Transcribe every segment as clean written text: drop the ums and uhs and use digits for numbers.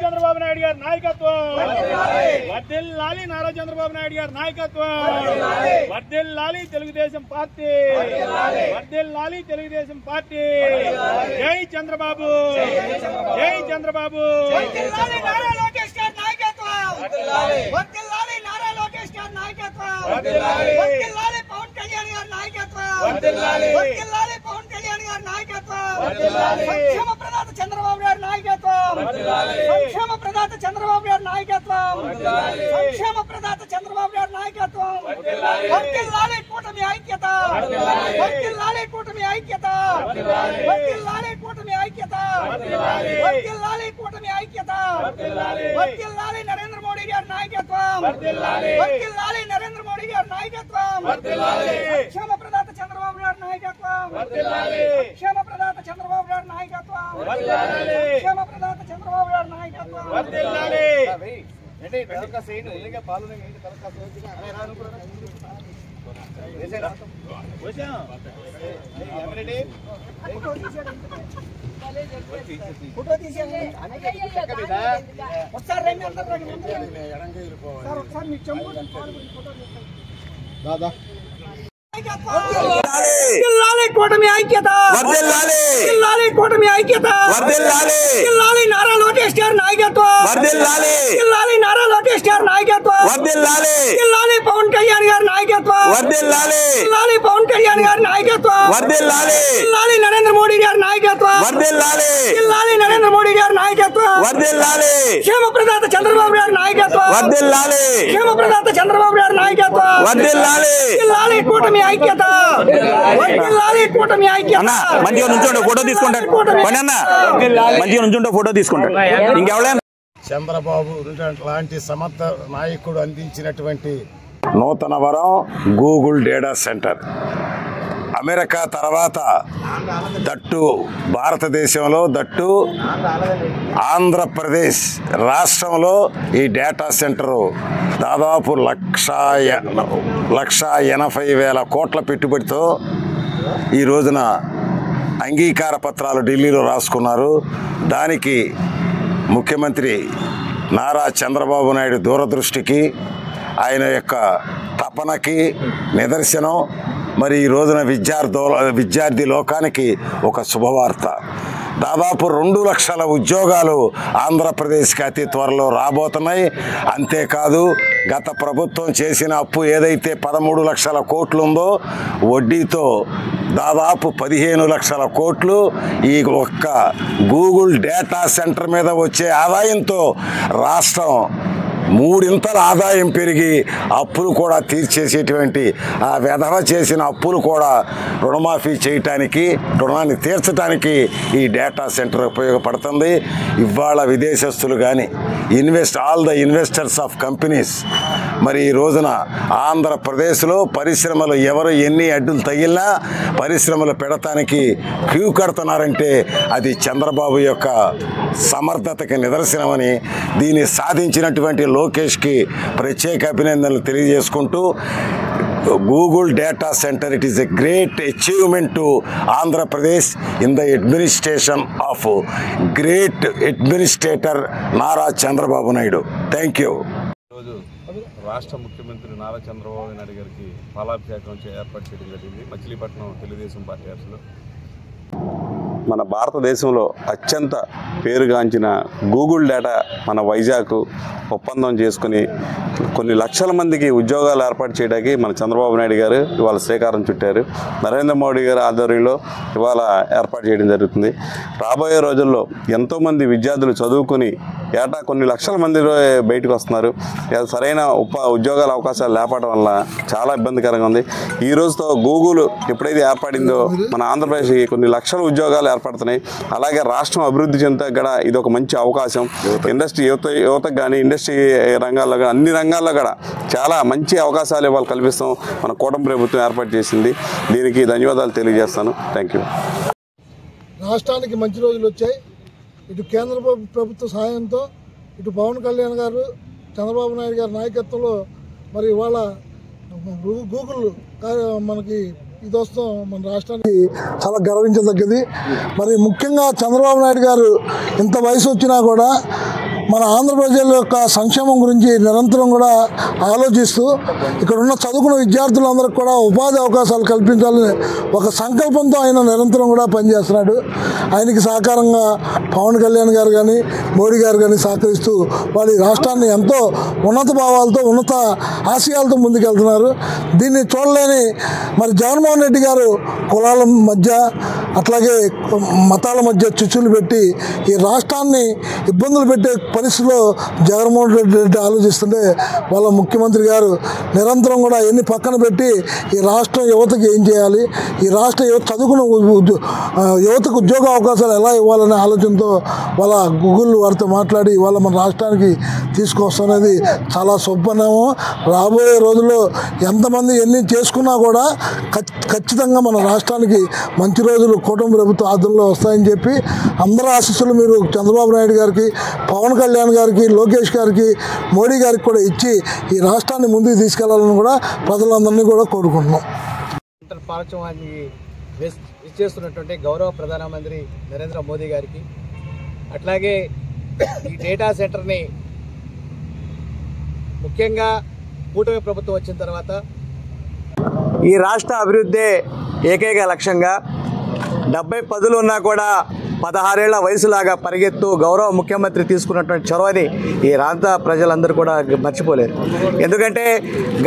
చంద్రబాబు నాయుడు గారి నాయకత్వం వర్ధిల్లాలి నారా చంద్రబాబు నాయుడు గారి నాయకత్వం వర్ధిల్లాలి తెలుగుదేశం పార్టీ వర్ధిల్లాలి తెలుగుదేశం పార్టీ జై చంద్రబాబు జై చంద్రబాబు వర్ధిల్లాలి నారా లోకేష్ గారి నాయకత్వం వర్ధిల్లాలి నారా లోకేష్ గారి నాయకత్వం వర్ధిల్లాలి పవన్ కళ్యాణ్ గారి నాయకత్వం వర్ధిల్లాలి పవన్ కళ్యాణ్ గారి నాయకత్వం సంక్షేమ ప్రదాత చంద్రబాబు గారి నాయకత్వం సంక్షేమ ప్రదాత చంద్రబాబు గారి నాయకత్వం సంక్షేమ ప్రదాత చంద్రబాబు గారి నాయకత్వం వర్ధిల్లాలి కూటమి ఐక్యత వర్ధిల్లాలి కూటమి ఐక్యత వర్ధిల్లాలి కూటమి ఐక్యత వర్ధిల్లాలి కూటమి ఐక్యత వర్ధిల్లాలి నరేంద్ర మోడీ గారి నాయకత్వం వర్ధిల్లాలి నరేంద్ర మోడీ గారి నాయకత్వం సంక్షేమ ప్రదాత చంద్రబాబు గారి నాయకత్వం సంక్షేమ ప్రదాత చంద్రబాబు గారి నాయకత్వం సంక్షేమ ప్రదాత చంద్రబాబు గారి నాయకత్వం ఫోటో తీసేయండి ఒకసారి రండి అందరూ ఒకసారి మీ చెంబు దాదా కూటమి ఐక్యత వర్ధిల్లాలి కూటమి ఐక్యత వర్ధిల్లాలి నారా లోకేష్ గారి నాయకత్వం వర్ధిల్లాలి నారా లోకేష్ గారి నాయకత్వం వర్ధిల్లాలి పవన్ కళ్యాణ్ గారి నాయకత్వం వర్ధిల్లాలి పవన్ కళ్యాణ్ గారి నాయకత్వం వర్ధిల్లాలి నరేంద్ర మోడీ గారి నాయకత్వం వర్ధిల్లాలి నరేంద్ర మోడీ గారి నాయకత్వం వర్ధిల్లాలి క్షేమ ప్రదాత చంద్రబాబు గారి నాయకత్వం వర్ధిల్లాలి క్షేమ ప్రదాత చంద్రబాబు గారి నాయకత్వం వర్ధిల్లాలి కూటమి ఐక్యత వర్ధిల్లాలి కూటమి ఐక్యత మంచిగా నుంచోండి ఫోటో తీసుకుంటారు మంచిగా నుంచుంటే ఫోటో తీసుకుంటారు ఇంకెవరైనా చంద్రబాబు లాంటి సమర్థ నాయకుడు అందించినటువంటి నూతన వరం గూగుల్ డేటా సెంటర్ అమెరికా తర్వాత దట్టు భారతదేశంలో దట్టు ఆంధ్రప్రదేశ్ రాష్ట్రంలో ఈ డేటా సెంటరు దాదాపు 1,80,000 కోట్ల పెట్టుబడితో ఈ రోజున అంగీకార పత్రాలు ఢిల్లీలో రాసుకున్నారు. దానికి ముఖ్యమంత్రి నారా చంద్రబాబు నాయుడు దూరదృష్టికి ఆయన యొక్క తపనకి నిదర్శనం. మరి ఈ రోజున విద్యార్థి లోకానికి ఒక శుభవార్త. దాదాపు 2 లక్షల ఉద్యోగాలు ఆంధ్రప్రదేశ్కి అతి త్వరలో రాబోతున్నాయి. అంతేకాదు గత ప్రభుత్వం చేసిన అప్పు ఏదైతే 13 లక్షల కోట్లు ఉందో వడ్డీతో దాదాపు 15 లక్షల కోట్లు ఈ ఒక్క గూగుల్ డేటా సెంటర్ మీద వచ్చే ఆదాయంతో రాష్ట్రం 3 ఇంతల ఆదాయం పెరిగి అప్పులు కూడా తీర్చేసేటువంటి ఆ వెధవ చేసిన అప్పులు కూడా రుణమాఫీ చేయటానికి రుణాన్ని తీర్చడానికి ఈ డేటా సెంటర్ ఉపయోగపడుతుంది. ఇవాళ విదేశస్తులు కానీ all the investors of companies మరి ఈ రోజున ఆంధ్రప్రదేశ్లో పరిశ్రమలు ఎవరు ఎన్ని అడ్డులు తగిలినా పరిశ్రమలు పెడతానికి క్యూ కడుతున్నారంటే అది చంద్రబాబు యొక్క సమర్థతకి నిదర్శనమని దీన్ని సాధించినటువంటి లోకేష్కి ప్రత్యేక అభినందనలు తెలియజేసుకుంటూ Google data centre it is a great achievement to Andhra Pradesh in the administration of great administrator Nara Chandrababu Naidu. Thank you. ఈరోజు రాష్ట్ర ముఖ్యమంత్రి నారా చంద్రబాబు నాయుడు గారికి పాలాభిషేకం ఏర్పాటు చేయడం జరిగింది మచిలీపట్నం తెలుగుదేశం పార్టీ ఆఫీసులో. మన భారతదేశంలో అత్యంత పేరుగాంచిన గూగుల్ డేటా మన వైజాగ్ ఒప్పందం చేసుకుని కొన్ని లక్షల మందికి ఉద్యోగాలు ఏర్పాటు చేయడానికి మన చంద్రబాబు నాయుడు గారు ఇవాళ శ్రీకారం చుట్టారు. నరేంద్ర మోడీ గారి ఆధ్వర్యంలో ఇవాళ ఏర్పాటు చేయడం జరుగుతుంది. రాబోయే రోజుల్లో ఎంతోమంది విద్యార్థులు చదువుకొని ఏటా కొన్ని లక్షల మంది బయటకు వస్తున్నారు. సరైన ఉద్యోగాల అవకాశాలు లేపడం వల్ల చాలా ఇబ్బందికరంగా ఉంది. ఈ రోజుతో గూగుల్ ఎప్పుడైతే ఏర్పడిందో మన ఆంధ్రప్రదేశ్కి కొన్ని లక్షల ఉద్యోగాలు ఏర్పడుతున్నాయి. అలాగే రాష్ట్రం అభివృద్ధి చెందడానికి కూడా ఇది ఒక మంచి అవకాశం. ఇండస్ట్రీ యువతకు కానీ ఇండస్ట్రీ రంగాల్లో కానీ అన్ని రంగాల్లో కూడా చాలా మంచి అవకాశాలు ఇవాళ కల్పిస్తాం మన కూటమి ప్రభుత్వం ఏర్పాటు చేసింది. దీనికి ధన్యవాదాలు తెలియజేస్తాను. Thank you. రాష్ట్రానికి మంచి రోజులు వచ్చాయి. ఇటు కేంద్ర ప్రభుత్వ సహాయంతో ఇటు పవన్ కళ్యాణ్ గారు చంద్రబాబు నాయుడు గారి నాయకత్వంలో మరి ఇవాళ గూగుల్ మనకి ఇది వస్తాం మన రాష్ట్రానికి చాలా గర్వించదగ్గది. మరి ముఖ్యంగా చంద్రబాబు నాయుడు గారు ఇంత వయసు వచ్చినా కూడా మన ఆంధ్ర ప్రజల యొక్క సంక్షేమం గురించి నిరంతరం కూడా ఆలోచిస్తూ ఇక్కడ ఉన్న చదువుకున్న విద్యార్థులందరికీ కూడా ఉపాధి అవకాశాలు కల్పించాలని ఒక సంకల్పంతో ఆయన నిరంతరం కూడా పనిచేస్తున్నాడు. ఆయనకి సహకారంగా పవన్ కళ్యాణ్ గారు కానీ మోడీ గారు కానీ సహకరిస్తూ వాళ్ళ రాష్ట్రాన్ని ఎంతో ఉన్నత భావాలతో ఉన్నత ఆశయాలతో ముందుకెళ్తున్నారు. దీన్ని చూడలేని మరి జగన్మోహన్ రెడ్డి గారు కులాల మధ్య అట్లాగే మతాల మధ్య చిచ్చులు పెట్టి ఈ రాష్ట్రాన్ని ఇబ్బందులు పెట్టే పరిస్థితిలో జగన్మోహన్ రెడ్డి ఆలోచిస్తుంటే వాళ్ళ ముఖ్యమంత్రి గారు నిరంతరం కూడా ఎన్ని పక్కన పెట్టి ఈ రాష్ట్రం యువతకి ఏం చేయాలి, ఈ రాష్ట్ర చదువుకున్న యువతకు ఉద్యోగ అవకాశాలు ఎలా ఇవ్వాలనే ఆలోచనతో వాళ్ళ గూగుల్ వారితో మాట్లాడి వాళ్ళ మన రాష్ట్రానికి తీసుకొస్తున్నది చాలా శుభ్రమేమో. రాబోయే రోజుల్లో ఎంతమంది ఎన్ని చేసుకున్నా కూడా ఖచ్చితంగా మన రాష్ట్రానికి మంచి రోజులు కూటమి ప్రభుత్వ ఆధ్వర్యంలో వస్తాయని చెప్పి అందరూ ఆశీస్సులు మీరు చంద్రబాబు నాయుడు గారికి, పవన్ కళ్యాణ్ గారికి, లోకేష్ గారికి, మోడీ గారికి కూడా ఇచ్చి ఈ రాష్ట్రాన్ని ముందుకు తీసుకెళ్లాలని కూడా ప్రజలందరినీ కూడా కోరుకుంటున్నాం. పార్శ్వాన్ని ఇచ్చేస్తున్నటువంటి గౌరవ ప్రధానమంత్రి నరేంద్ర మోదీ గారికి, అట్లాగే ఈ డేటా సెంటర్ని ముఖ్యంగా కూటమి ప్రభుత్వం వచ్చిన తర్వాత ఈ రాష్ట్ర అభివృద్ధి ఏకైక లక్ష్యంగా 70 పదులు ఉన్నా కూడా 16 ఏళ్ల వయసులాగా పరిగెత్తు గౌరవ ముఖ్యమంత్రి తీసుకున్నటువంటి చొరవని ఈ ప్రాంత ప్రజలందరూ కూడా మర్చిపోలేరు. ఎందుకంటే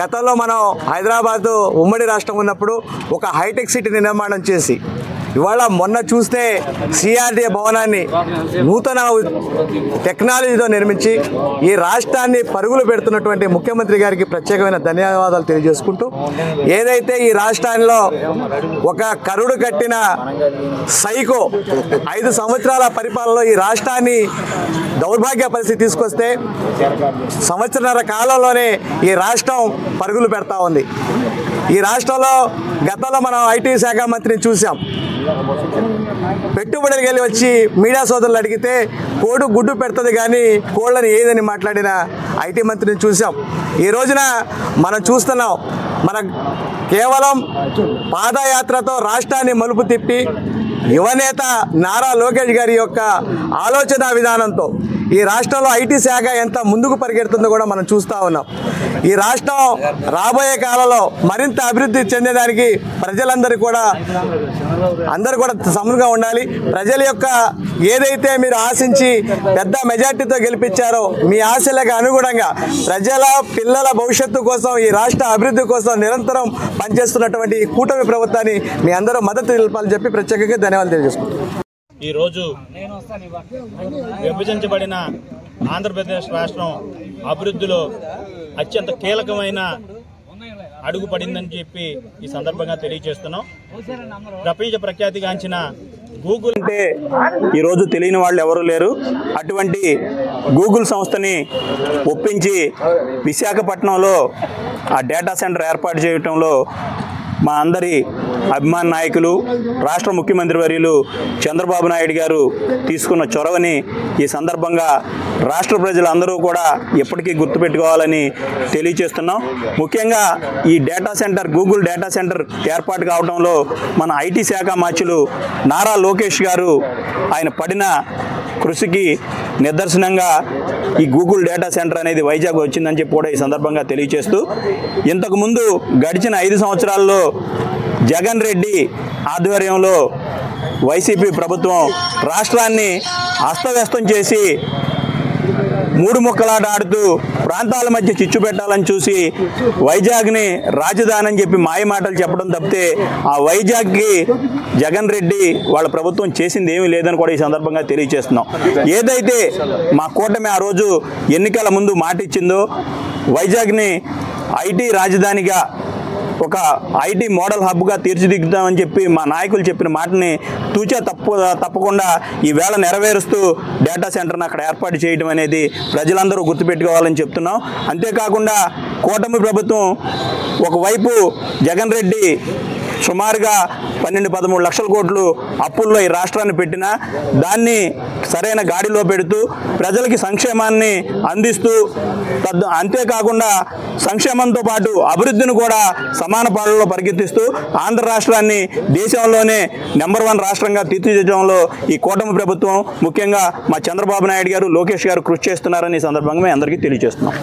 గతంలో మనం హైదరాబాదు ఉమ్మడి రాష్ట్రం ఉన్నప్పుడు ఒక హైటెక్ సిటీని నిర్మాణం చేసి ఇవాళ మొన్న చూస్తే సిఆర్డీఏ భవనాన్ని నూతన టెక్నాలజీతో నిర్మించి ఈ రాష్ట్రాన్ని పరుగులు పెడుతున్నటువంటి ముఖ్యమంత్రి గారికి ప్రత్యేకమైన ధన్యవాదాలు తెలియజేసుకుంటూ, ఏదైతే ఈ రాష్ట్రాల్లో ఒక కరుడు కట్టిన సైకో 5 సంవత్సరాల పరిపాలనలో ఈ రాష్ట్రాన్ని దౌర్భాగ్య పరిస్థితి తీసుకొస్తే సంవత్సరాల కాలంలోనే ఈ రాష్ట్రం పరుగులు పెడతా ఉంది. ఈ రాష్ట్రంలో గతంలో మనం ఐటీ శాఖ మంత్రిని చూసాం. పెట్టుబడులకు వెళ్ళి వచ్చి మీడియా సోదరులు అడిగితే కోడు గుడ్డు పెడుతుంది కానీ కోళ్ళని ఏదని మాట్లాడిన ఐటీ మంత్రిని చూసాం. ఈ రోజున మనం చూస్తున్నాం, మన కేవలం పాదయాత్రతో రాష్ట్రాన్ని మలుపు తిప్పి యువనేత నారా లోకేష్ గారి యొక్క ఆలోచన విధానంతో ఈ రాష్ట్రంలో ఐటీ శాఖ ఎంత ముందుకు పరిగెడుతుందో కూడా మనం చూస్తూ ఉన్నాం. ఈ రాష్ట్రం రాబోయే కాలంలో మరింత అభివృద్ధి చెందేదానికి ప్రజలందరూ కూడా సమూలంగా ఉండాలి. ప్రజల యొక్క ఏదైతే మీరు ఆశించి పెద్ద మెజార్టీతో గెలిపించారో మీ ఆశలకు అనుగుణంగా ప్రజల పిల్లల భవిష్యత్తు కోసం ఈ రాష్ట్ర అభివృద్ధి కోసం నిరంతరం పనిచేస్తున్నటువంటి కూటమి ప్రభుత్వాన్ని మీ అందరూ మద్దతు తెలపాలని చెప్పి ప్రత్యేకంగా ధన్యవాదాలు తెలియజేసుకుంటున్నాను. ఈరోజు విభజించబడిన ఆంధ్రప్రదేశ్ రాష్ట్రం అభివృద్ధిలో అత్యంత కీలకమైన అడుగు పడిందని చెప్పి ఈ సందర్భంగా తెలియజేస్తున్నాం. ప్రపంచ ప్రఖ్యాతిగాంచిన గూగుల్ అంటే ఈరోజు తెలియని వాళ్ళు ఎవరు లేరు. అటువంటి గూగుల్ సంస్థని ఒప్పించి విశాఖపట్నంలో ఆ డేటా సెంటర్ ఏర్పాటు చేయటంలో మా అందరి అభిమాన నాయకులు, రాష్ట్ర ముఖ్యమంత్రి వర్యులు చంద్రబాబు నాయుడు గారు తీసుకున్న చొరవని ఈ సందర్భంగా రాష్ట్ర ప్రజలందరూ కూడా ఎప్పటికీ గుర్తుపెట్టుకోవాలని తెలియజేస్తున్నాం. ముఖ్యంగా ఈ data centre, Google data centre ఏర్పాటు కావడంలో మన ఐటీ శాఖ మంత్రులు నారా లోకేష్ గారు ఆయన పడిన కృషికి నిదర్శనంగా ఈ గూగుల్ డేటా సెంటర్ అనేది వైజాగ్ వచ్చిందని చెప్పి కూడా ఈ సందర్భంగా తెలియజేస్తూ, ఇంతకుముందు గడిచిన 5 సంవత్సరాల్లో జగన్ రెడ్డి ఆధ్వర్యంలో వైసీపీ ప్రభుత్వం రాష్ట్రాన్ని అస్తవ్యస్తం చేసి 3 ముక్కలాట ఆడుతూ ప్రాంతాల మధ్య చిచ్చు పెట్టాలని చూసి వైజాగ్ని రాజధాని అని చెప్పి మాయమాటలు చెప్పడం తప్పితే ఆ వైజాగ్కి జగన్ రెడ్డి వాళ్ళ ప్రభుత్వం చేసింది ఏమీ లేదని కూడా ఈ సందర్భంగా తెలియజేస్తున్నాం. ఏదైతే మా కూటమి ఆ రోజు ఎన్నికల ముందు మాట ఇచ్చిందో వైజాగ్ని ఐటీ రాజధానిగా, ఒక ఐటీ మోడల్ హబ్గా తీర్చిదిద్దుతామని చెప్పి మా నాయకులు చెప్పిన మాటని తూచా తప్పకుండా ఈవేళ నెరవేరుస్తూ డేటా సెంటర్ని అక్కడ ఏర్పాటు చేయడం అనేది ప్రజలందరూ గుర్తుపెట్టుకోవాలని చెప్తున్నాం. అంతేకాకుండా కూటమి ప్రభుత్వం ఒకవైపు జగన్ రెడ్డి సుమారుగా 12-13 లక్షల కోట్లు అప్పుల్లో ఈ రాష్ట్రాన్ని పెట్టినా దాన్ని సరైన గాడిలో పెడుతూ ప్రజలకి సంక్షేమాన్ని అందిస్తూ అంతేకాకుండా సంక్షేమంతో పాటు అభివృద్ధిని కూడా సమాన పాలనలో పరిగెత్తిస్తూ ఆంధ్ర రాష్ట్రాన్ని దేశంలోనే నెంబర్ 1 రాష్ట్రంగా తీర్చిదిద్దడంలో ఈ కూటమి ప్రభుత్వం ముఖ్యంగా మా చంద్రబాబు నాయుడు గారు, లోకేష్ గారు కృషి చేస్తున్నారని ఈ సందర్భంగా మేము అందరికీ తెలియజేస్తున్నాం.